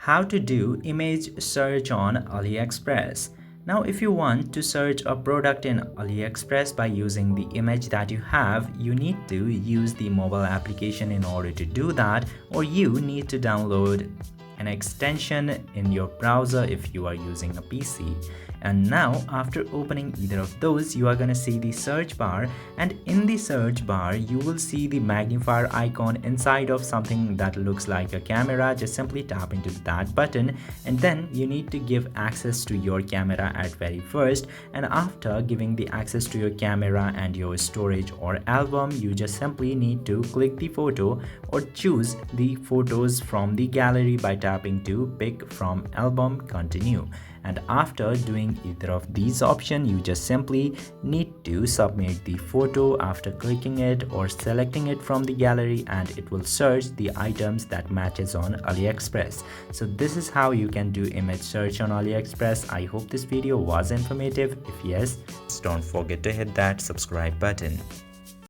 How to do image search on Aliexpress. Now, if you want to search a product in Aliexpress by using the image that you have, you need to use the mobile application in order to do that, or you need to download an extension in your browser if you are using a PC. And now, after opening either of those, you are going to see the search bar, and in the search bar you will see the magnifier icon inside of something that looks like a camera. Just simply tap into that button, and then you need to give access to your camera at very first, and after giving the access to your camera and your storage or album, you just simply need to click the photo or choose the photos from the gallery by tapping to pick from album, continue. And after doing either of these options, you just simply need to submit the photo after clicking it or selecting it from the gallery, and it will search the items that matches on Aliexpress. So this is how you can do image search on Aliexpress. I hope this video was informative. If yes, don't forget to hit that subscribe button.